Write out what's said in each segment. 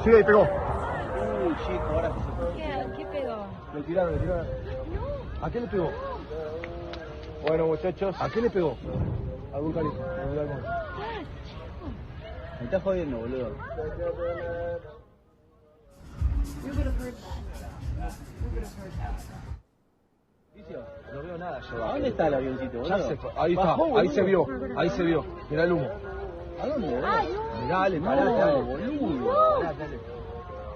Sí, ahí pegó. Uy, chico, ahora sí se fue. ¿Qué pegó? Le tiraron. No. ¿A qué le pegó? Bueno, muchachos. ¿A qué le pegó? Algún cariño. Me estás jodiendo, boludo. You would have heard that. You would have heard that. No veo nada yo. ¿A dónde está el avioncito, Ya boludo? se fue. Ahí está. Bajó, Ahí boludo. se vio. Ahí se vio. Mirá el humo. ¿A dónde, boludo? Mirá, dale, No, pará, dale. boludo. Pará, dale.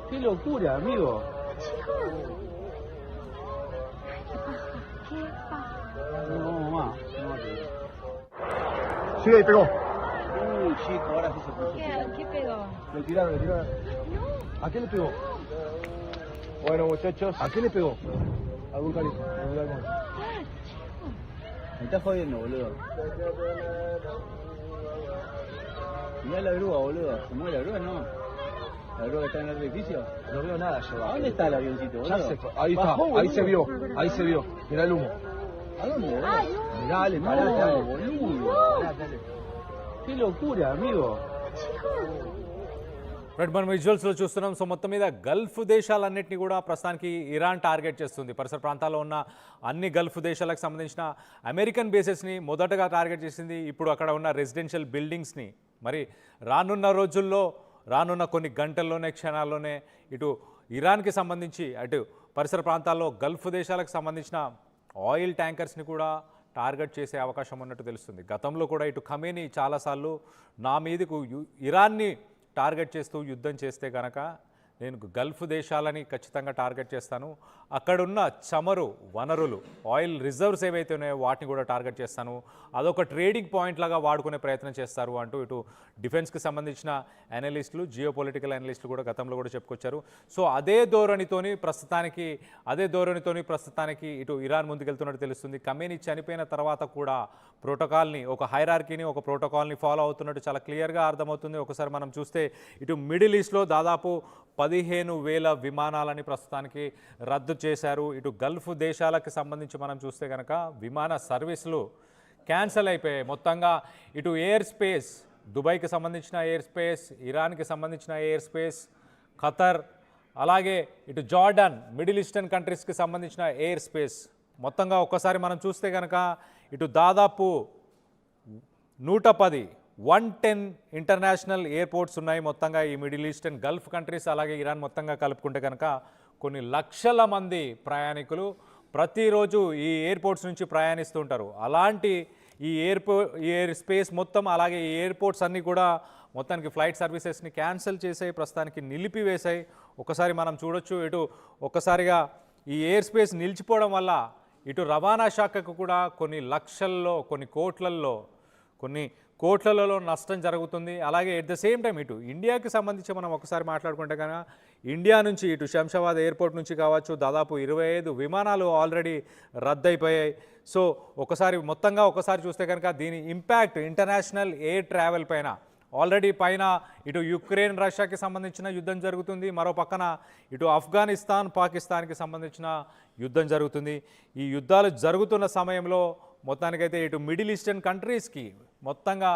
Qué locura, amigo. ¿Qué pasa? No, mamá. Sí, ahí pegó. Uy, chico, ahora sí se fue. ¿Qué pegó? Le tiraron. No. ¿A qué le pegó? Bueno, muchachos. ¿A qué le pegó? Algún cariño. Me estás jodiendo, boludo. Mirá la grúa, boludo. ¿Se mueve la grúa? No. ¿La grúa que está en el edificio? No veo nada yo. ¿A dónde está el avioncito, boludo? Ya se fue. Ahí está. Bajó, Ahí se vio. boludo. Ahí se vio. Mirá el humo. ¿A dónde, boludo? Mirá, dale, No, pará, dale. boludo. Pará, dale. Qué locura, amigo. Right మనం విజువల్స్లో చూస్తున్నాం. So మొత్తం మీద Gulf దేశాలన్నింటినీ కూడా ప్రస్తుతానికి Iran target చేస్తుంది. పరిసర ప్రాంతాల్లో ఉన్న అన్ని గల్ఫ్ దేశాలకు సంబంధించిన అమెరికన్ బేసెస్ని మొదటగా టార్గెట్ చేసింది. ఇప్పుడు అక్కడ ఉన్న రెసిడెన్షియల్ బిల్డింగ్స్ని మరి రానున్న రోజుల్లో రానున్న కొన్ని గంటల్లోనే క్షణాల్లోనే ఇటు ఇరాన్కి సంబంధించి అటు పరిసర ప్రాంతాల్లో గల్ఫ్ దేశాలకు సంబంధించిన ఆయిల్ ట్యాంకర్స్ని కూడా టార్గెట్ చేసే అవకాశం ఉన్నట్టు తెలుస్తుంది. గతంలో కూడా ఇటు ఖమేనీ చాలాసార్లు నా మీదకు ఇరాన్ని టార్గెట్ చేస్తూ యుద్ధం చేస్తే కనుక నేను గల్ఫ్ దేశాలని ఖచ్చితంగా టార్గెట్ చేస్తాను, అక్కడున్న చమురు వనరులు ఆయిల్ రిజర్వ్స్ ఏవైతే ఉన్నాయో వాటిని కూడా టార్గెట్ చేస్తాను, అదొక ట్రేడింగ్ పాయింట్ లాగా వాడుకునే ప్రయత్నం చేస్తారు అంటూ ఇటు డిఫెన్స్కి సంబంధించిన అనలిస్టులు జియో పొలిటికల్ అనలిస్టులు కూడా గతంలో కూడా చెప్పుకొచ్చారు. సో అదే ధోరణితోని ప్రస్తుతానికి ఇటు ఇరాన్ ముందుకెళ్తున్నట్టు తెలుస్తుంది. ఖమేనీ చనిపోయిన తర్వాత కూడా ప్రోటోకాల్ని ఒక హైరార్కీని ఒక ప్రోటోకాల్ని ఫాలో అవుతున్నట్టు చాలా క్లియర్గా అర్థమవుతుంది. ఒకసారి మనం చూస్తే ఇటు మిడిల్ ఈస్ట్లో దాదాపు 15,000 విమానాలని ప్రస్తుతానికి రద్దు చేశారు. ఇటు గల్ఫ్ దేశాలకు సంబంధించి మనం చూస్తే కనుక విమాన సర్వీసులు క్యాన్సిల్ అయిపోయాయి మొత్తంగా. ఇటు ఎయిర్ స్పేస్ దుబాయ్కి సంబంధించిన ఎయిర్ స్పేస్, ఇరాన్కి సంబంధించిన ఎయిర్ స్పేస్, ఖతర్, అలాగే ఇటు జార్డన్, మిడిల్ ఈస్టర్న్ కంట్రీస్కి సంబంధించిన ఎయిర్ స్పేస్ మొత్తంగా ఒక్కసారి మనం చూస్తే కనుక ఇటు దాదాపు 110 ఇంటర్నేషనల్ ఎయిర్పోర్ట్స్ ఉన్నాయి మొత్తంగా ఈ మిడిల్ ఈస్టర్న్ గల్ఫ్ కంట్రీస్ అలాగే ఇరాన్ మొత్తంగా కలుపుకుంటే కనుక కొన్ని లక్షల మంది ప్రయాణికులు ప్రతిరోజు ఈ ఎయిర్పోర్ట్స్ నుంచి ప్రయాణిస్తూ ఉంటారు. అలాంటి ఈ ఎయిర్ స్పేస్ మొత్తం అలాగే ఈ ఎయిర్పోర్ట్స్ అన్నీ కూడా మొత్తానికి ఫ్లైట్ సర్వీసెస్ని క్యాన్సిల్ చేసాయి, ప్రస్తుతానికి నిలిపివేశాయి. ఒకసారి మనం చూడొచ్చు ఇటు ఒక్కసారిగా ఈ ఎయిర్ స్పేస్ నిలిచిపోవడం వల్ల ఇటు రవాణా శాఖకు కూడా కొన్ని లక్షల్లో కొన్ని కోట్లలో నష్టం జరుగుతుంది. అలాగే ఎట్ ద సేమ్ టైం ఇటు ఇండియాకి సంబంధించి మనం ఒకసారి మాట్లాడుకుంటే కనుక ఇండియా నుంచి ఇటు శంషాబాద్ ఎయిర్పోర్ట్ నుంచి కావచ్చు దాదాపు 25 విమానాలు ఆల్రెడీ రద్దయిపోయాయి. సో ఒకసారి చూస్తే కనుక దీని ఇంపాక్ట్ ఇంటర్నేషనల్ ఎయిర్ ట్రావెల్ పైన ఆల్రెడీ ఇటు యుక్రెయిన్ రష్యాకి సంబంధించిన యుద్ధం జరుగుతుంది, మరో పక్కన ఇటు ఆఫ్ఘనిస్తాన్ పాకిస్తాన్కి సంబంధించిన యుద్ధం జరుగుతుంది. ఈ యుద్ధాలు జరుగుతున్న సమయంలో మొత్తానికైతే ఇటు మిడిల్ ఈస్టర్న్ కంట్రీస్కి మొత్తంగా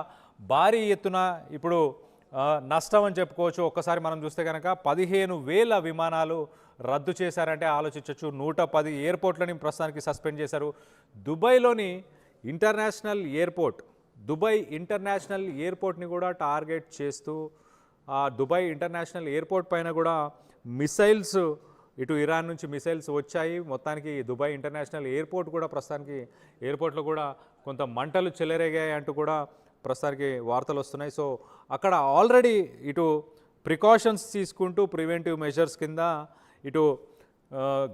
భారీ ఎత్తున ఇప్పుడు నష్టం అని చెప్పుకోవచ్చు. ఒక్కసారి మనం చూస్తే కనుక 15,000 విమానాలు రద్దు చేశారంటే ఆలోచించవచ్చు. 110 ఎయిర్పోర్ట్లని ప్రస్తుతానికి సస్పెండ్ చేశారు. దుబాయ్ ఇంటర్నేషనల్ ఎయిర్పోర్ట్ని కూడా టార్గెట్ చేస్తూ ఆ దుబాయ్ ఇంటర్నేషనల్ ఎయిర్పోర్ట్ పైన కూడా మిసైల్స్ ఇటు ఇరాన్ నుంచి మిసైల్స్ వచ్చాయి. మొత్తానికి దుబాయ్ ఇంటర్నేషనల్ ఎయిర్పోర్ట్ కూడా ప్రస్తుతానికి ఎయిర్పోర్ట్లో కూడా కొంత మంటలు చెలరేగాయి అంటూ కూడా ప్రస్తుతానికి వార్తలు వస్తున్నాయి. సో అక్కడ ఆల్రెడీ ఇటు ప్రికాషన్స్ తీసుకుంటూ ప్రివెంటివ్ మెజర్స్ కింద ఇటు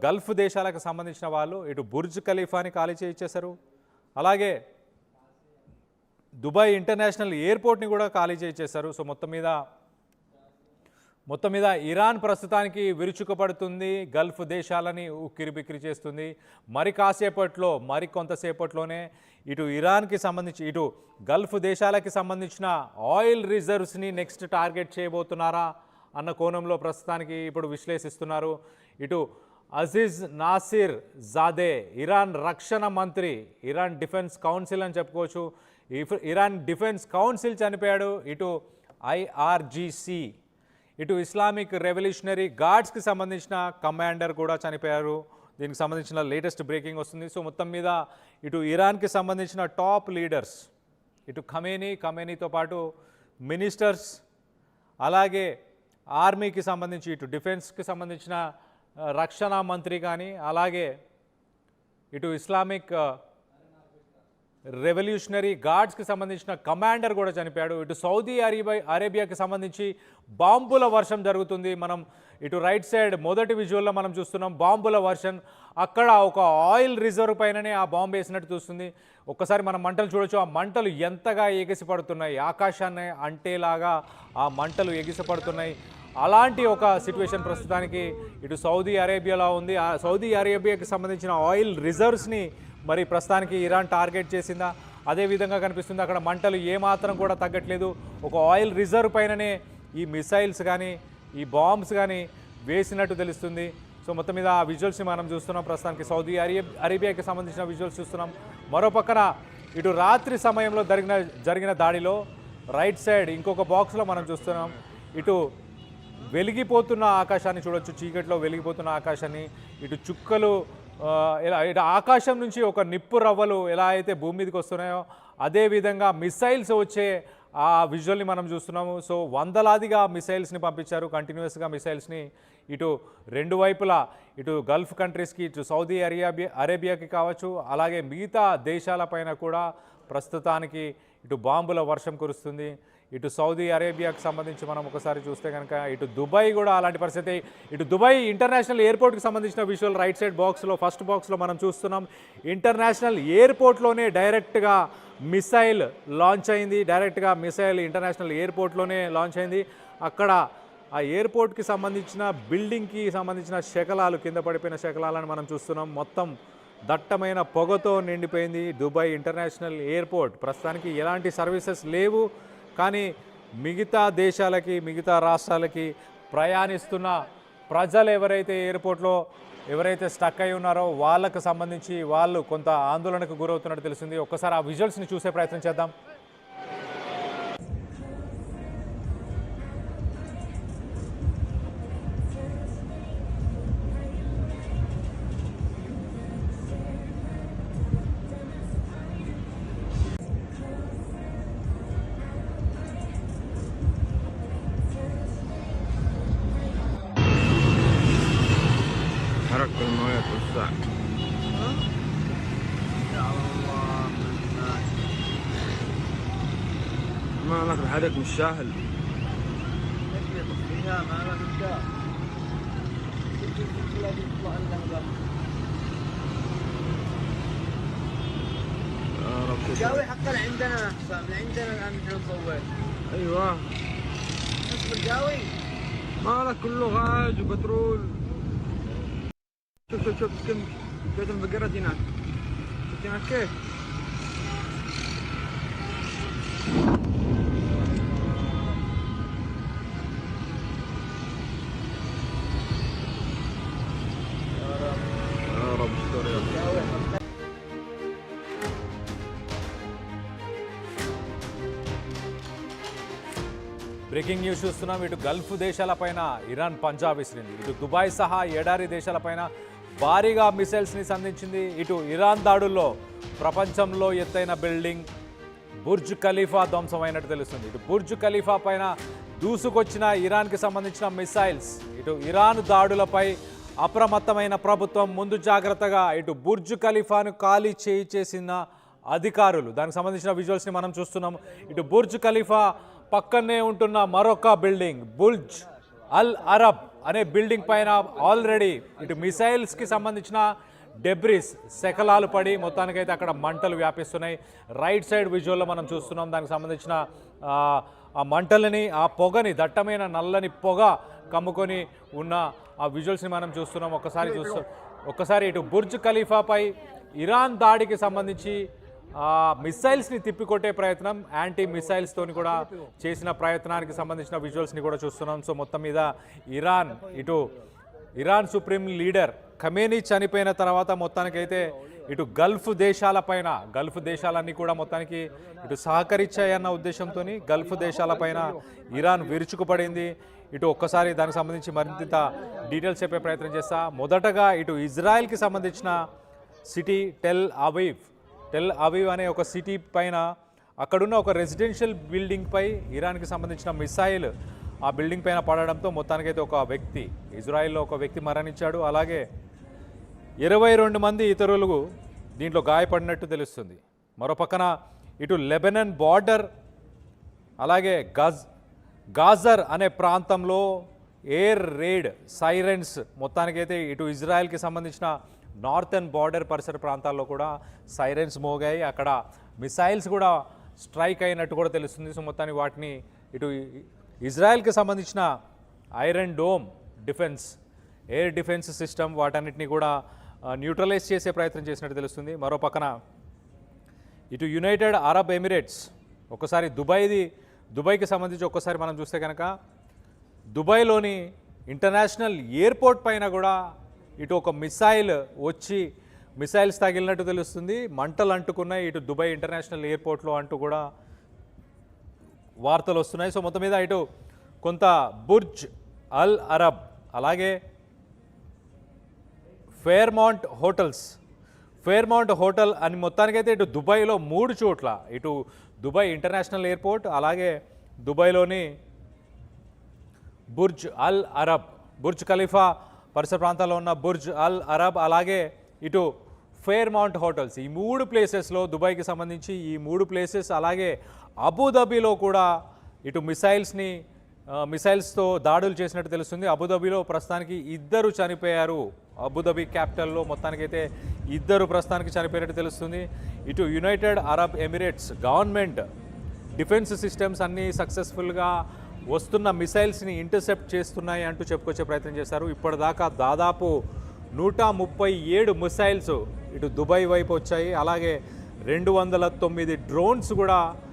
గల్ఫ్ దేశాలకు సంబంధించిన వాళ్ళు ఇటు బుర్జ్ ఖలీఫాని ఖాళీ చేయించేశారు, అలాగే దుబాయ్ ఇంటర్నేషనల్ ఎయిర్పోర్ట్ని కూడా ఖాళీ చేయించేశారు. సో మొత్తం మీద ఇరాన్ ప్రస్తుతానికి విరుచుకుపడుతుంది, గల్ఫ్ దేశాలని ఉక్కిరిబిక్కిరి చేస్తుంది. మరి కొంతసేపట్లోనే ఇటు ఇరాన్కి సంబంధించి ఇటు గల్ఫ్ దేశాలకి సంబంధించిన ఆయిల్ రిజర్వ్స్ని నెక్స్ట్ టార్గెట్ చేయబోతున్నారా అన్న కోణంలో ప్రస్తుతానికి ఇప్పుడు విశ్లేషిస్తున్నారు. ఇటు అజీజ్ నాసిర్ జాదే ఇరాన్ రక్షణ మంత్రి, ఇరాన్ డిఫెన్స్ కౌన్సిల్ అని చెప్పుకోవచ్చు. ఇరాన్ డిఫెన్స్ కౌన్సిల్ చనిపోయాడు. ఇటు IRGC ఇటు ఇస్లామిక్ రెవల్యూషనరీ గార్డ్స్కి సంబంధించిన కమాండర్ కూడా చనిపోయారు. దీనికి సంబంధించిన లేటెస్ట్ బ్రేకింగ్ వస్తుంది. సో మొత్తం మీద ఇటు ఇరాన్కి సంబంధించిన టాప్ లీడర్స్, ఇటు ఖమేనీతో పాటు మినిస్టర్స్, అలాగే ఆర్మీకి సంబంధించి ఇటు డిఫెన్స్కి సంబంధించిన రక్షణ మంత్రి కానీ, అలాగే ఇటు ఇస్లామిక్ రెవల్యూషనరీ గార్డ్స్కి సంబంధించిన కమాండర్ కూడా చనిపోయాడు. ఇటు సౌదీ అరేబియాకి సంబంధించి బాంబుల వర్షం జరుగుతుంది. మనం ఇటు రైట్ సైడ్ మొదటి విజువల్లో మనం చూస్తున్నాం బాంబుల వర్షం. అక్కడ ఒక ఆయిల్ రిజర్వ్ పైననే ఆ బాంబు వేసినట్టు చూస్తుంది. ఒక్కసారి మనం మంటలు చూడొచ్చు. ఆ మంటలు ఎంతగా ఎగిసిపడుతున్నాయి, ఆకాశాన్ని అంటేలాగా ఆ మంటలు ఎగిసిపడుతున్నాయి. అలాంటి ఒక సిచ్యువేషన్ ప్రస్తుతానికి ఇటు సౌదీ అరేబియాలో ఉంది. ఆ సౌదీ అరేబియాకి సంబంధించిన ఆయిల్ రిజర్వ్స్ని మరి ప్రస్తుతానికి ఇరాన్ టార్గెట్ చేసిందా, అదే విధంగా కనిపిస్తుంది. అక్కడ మంటలు ఏమాత్రం కూడా తగ్గట్లేదు. ఒక ఆయిల్ రిజర్వ్ పైననే ఈ మిసైల్స్ కానీ ఈ బాంబ్స్ కానీ వేసినట్టు తెలుస్తుంది. సో మొత్తం మీద ఆ విజువల్స్ని మనం చూస్తున్నాం. ప్రస్తుతానికి సౌదీ అరేబియాకి సంబంధించిన విజువల్స్ చూస్తున్నాం. మరో పక్కన ఇటు రాత్రి సమయంలో జరిగిన దాడిలో రైట్ సైడ్ ఇంకొక బాక్స్లో మనం చూస్తున్నాం. ఇటు వెలిగిపోతున్న ఆకాశాన్ని చూడొచ్చు, చీకట్లో వెలిగిపోతున్న ఆకాశాన్ని. ఇటు చుక్కలు ఇటు ఆకాశం నుంచి ఒక నిప్పు రవ్వలు ఎలా అయితే భూమి మీదకి వస్తున్నాయో అదేవిధంగా మిసైల్స్ వచ్చే ఆ విజువల్ని మనం చూస్తున్నాము. సో వందలాదిగా మిసైల్స్ని పంపించారు, కంటిన్యూస్గా మిసైల్స్ని ఇటు రెండు వైపులా, ఇటు గల్ఫ్ కంట్రీస్కి, ఇటు సౌదీ అరేబియాకి కావచ్చు, అలాగే మిగతా దేశాలపైన కూడా ప్రస్తుతానికి ఇటు బాంబుల వర్షం కురుస్తుంది. ఇటు సౌదీ అరేబియాకి సంబంధించి మనం ఒకసారి చూస్తే కనుక ఇటు దుబాయ్ కూడా అలాంటి పరిస్థితి. ఇటు దుబాయ్ ఇంటర్నేషనల్ ఎయిర్పోర్ట్కి సంబంధించిన విజువల్ రైట్ సైడ్ బాక్స్లో ఫస్ట్ బాక్స్లో మనం చూస్తున్నాం. ఇంటర్నేషనల్ ఎయిర్పోర్ట్లోనే డైరెక్ట్గా మిసైల్ లాంచ్ అయింది. డైరెక్ట్గా మిసైల్ ఇంటర్నేషనల్ ఎయిర్పోర్ట్లోనే లాంచ్ అయింది. అక్కడ ఆ ఎయిర్పోర్ట్కి సంబంధించిన బిల్డింగ్కి సంబంధించిన శకలాలు, కింద పడిపోయిన శకలాలను మనం చూస్తున్నాం. మొత్తం దట్టమైన పొగతో నిండిపోయింది దుబాయ్ ఇంటర్నేషనల్ ఎయిర్పోర్ట్. ప్రస్తుతానికి ఎలాంటి సర్వీసెస్ లేవు, కానీ మిగతా దేశాలకి, మిగతా రాష్ట్రాలకి ప్రయాణిస్తున్న ప్రజలు ఎవరైతే ఎయిర్పోర్ట్లో ఎవరైతే స్టక్ అయి ఉన్నారో వాళ్ళకు సంబంధించి వాళ్ళు కొంత ఆందోళనకు గురవుతున్నట్టు తెలిసింది. ఒక్కసారి ఆ విజువల్స్ని చూసే ప్రయత్నం చేద్దాం. حركة المويه توسع. ما لك الحرك مش سهل. يا رب جاوي حتى لعندنا حسام، لعندنا الان نحن نصور. ايوه اصبر جاوي. مالك كله غاز وبترول. شوف كيف انفجرت هناك. شفت هناك كيف؟ يا رب استر يا رب. బ్రేకింగ్ న్యూస్ చూస్తున్నాం. ఇటు గల్ఫ్ దేశాలపైన ఇరాన్ పంజా విసిరింది. ఇటు దుబాయ్ సహా ఏడారి దేశాలపైన భారీగా మిసైల్స్ని సంధించింది. ఇటు ఇరాన్ దాడుల్లో ప్రపంచంలో ఎత్తైన బిల్డింగ్ బుర్జ్ ఖలీఫా ధ్వంసమైనట్టు తెలుస్తుంది. ఇటు బుర్జ్ ఖలీఫా పైన దూసుకొచ్చిన ఇరాన్కి సంబంధించిన మిసైల్స్. ఇటు ఇరాన్ దాడులపై అప్రమత్తమైన ప్రభుత్వం ముందు జాగ్రత్తగా ఇటు బుర్జ్ ఖలీఫాను ఖాళీ చేసిన అధికారులు. దానికి సంబంధించిన విజువల్స్ని మనం చూస్తున్నాం. ఇటు బుర్జ్ ఖలీఫా పక్కనే ఉంటున్న మరొక బిల్డింగ్ బుర్జ్ అల్ అరబ్ అనే బిల్డింగ్ పైన ఆల్రెడీ ఇటు మిసైల్స్కి సంబంధించిన డెబ్రిస్ శకలాలు పడి మొత్తానికైతే అక్కడ మంటలు వ్యాపిస్తున్నాయి. రైట్ సైడ్ విజువల్లో మనం చూస్తున్నాం. దానికి సంబంధించిన ఆ మంటలని, ఆ పొగని, దట్టమైన నల్లని పొగ కమ్ముకొని ఉన్న ఆ విజువల్స్ని మనం చూస్తున్నాం. ఒక్కసారి ఇటు బుర్జ్ ఖలీఫాపై ఇరాన్ దాడికి సంబంధించి మిసైల్స్ని తిప్పికొట్టే ప్రయత్నం, యాంటీ మిసైల్స్తోని కూడా చేసిన ప్రయత్నానికి సంబంధించిన విజువల్స్ని కూడా చూస్తున్నాం. సో మొత్తం మీద ఇరాన్ సుప్రీం లీడర్ ఖమేనీ చనిపోయిన తర్వాత మొత్తానికైతే ఇటు గల్ఫ్ దేశాలన్నీ కూడా మొత్తానికి ఇటు సహకరించాయన్న ఉద్దేశంతో గల్ఫ్ దేశాలపైన ఇరాన్ విరుచుకుపడింది. ఇటు ఒక్కసారి దానికి సంబంధించి మరింత డీటెయిల్స్ చెప్పే ప్రయత్నం చేస్తా. మొదటగా ఇటు ఇజ్రాయెల్కి సంబంధించిన సిటీ టెల్ అవీవ్ అనే ఒక సిటీ పైన అక్కడున్న ఒక రెసిడెన్షియల్ బిల్డింగ్ పై ఇరాన్కి సంబంధించిన మిసైల్ ఆ బిల్డింగ్ పైన పడడంతో మొత్తానికైతే ఒక వ్యక్తి, ఇజ్రాయెల్లో ఒక వ్యక్తి మరణించాడు. అలాగే 22 మంది ఇతరులు దీంట్లో గాయపడినట్టు తెలుస్తుంది. మరోపక్కన ఇటు లెబనన్ బార్డర్ అలాగే గాజర్ అనే ప్రాంతంలో ఎయిర్ రేడ్ సైరన్స్ మొత్తానికైతే ఇటు ఇజ్రాయెల్కి సంబంధించిన నార్థన్ బార్డర్ పరిసర ప్రాంతాల్లో కూడా సైరన్స్ మోగాయి. అక్కడ మిసైల్స్ కూడా స్ట్రైక్ అయినట్టు కూడా తెలుస్తుంది. సో మొత్తానికి వాటిని ఇటు ఇజ్రాయెల్కి సంబంధించిన iron dome defence, air defence system వాటన్నిటిని కూడా న్యూట్రలైజ్ చేసే ప్రయత్నం చేసినట్టు తెలుస్తుంది. మరో పక్కన ఇటు యునైటెడ్ అరబ్ ఎమిరేట్స్, ఒకసారి దుబాయ్కి సంబంధించి ఒక్కసారి మనం చూస్తే కనుక దుబాయ్లోని ఇంటర్నేషనల్ ఎయిర్పోర్ట్ పైన కూడా ఇటు ఒక మిసైల్ వచ్చి మిసైల్స్ తగిలినట్టు తెలుస్తుంది. మంటలు అంటుకున్నాయి ఇటు దుబాయ్ ఇంటర్నేషనల్ ఎయిర్పోర్ట్లో అంటూ కూడా వార్తలు వస్తున్నాయి. సో మొత్తం మీద ఇటు కొంత బుర్జ్ అల్ అరబ్ అలాగే ఫేర్మౌంట్ హోటల్ అని మొత్తానికైతే ఇటు దుబాయ్లో 3 చోట్ల, ఇటు దుబాయ్ ఇంటర్నేషనల్ ఎయిర్పోర్ట్ అలాగే దుబాయ్లోని బుర్జ్ ఖలీఫా పరిసర ప్రాంతాల్లో ఉన్న బుర్జ్ అల్ అరబ్ అలాగే ఇటు ఫేర్మౌంట్ హోటల్స్, ఈ 3 ప్లేసెస్లో దుబాయ్కి సంబంధించి ఈ 3 ప్లేసెస్ అలాగే అబుదాబిలో కూడా ఇటు మిసైల్స్తో దాడులు చేసినట్టు తెలుస్తుంది. అబుదాబిలో ప్రస్తుతానికి 2 చనిపోయారు. అబుదాబి క్యాపిటల్లో మొత్తానికైతే 2 ప్రస్తుతానికి చనిపోయినట్టు తెలుస్తుంది. ఇటు United Arab Emirates government defence systems అన్నీ సక్సెస్ఫుల్గా వస్తున్న మిసైల్స్ని ఇంటర్సెప్ట్ చేస్తున్నాయి అంటూ చెప్పుకొచ్చే ప్రయత్నం చేశారు. ఇప్పటిదాకా దాదాపు 137 మిసైల్స్ ఇటు దుబాయ్ వైపు వచ్చాయి. అలాగే 209 డ్రోన్స్ కూడా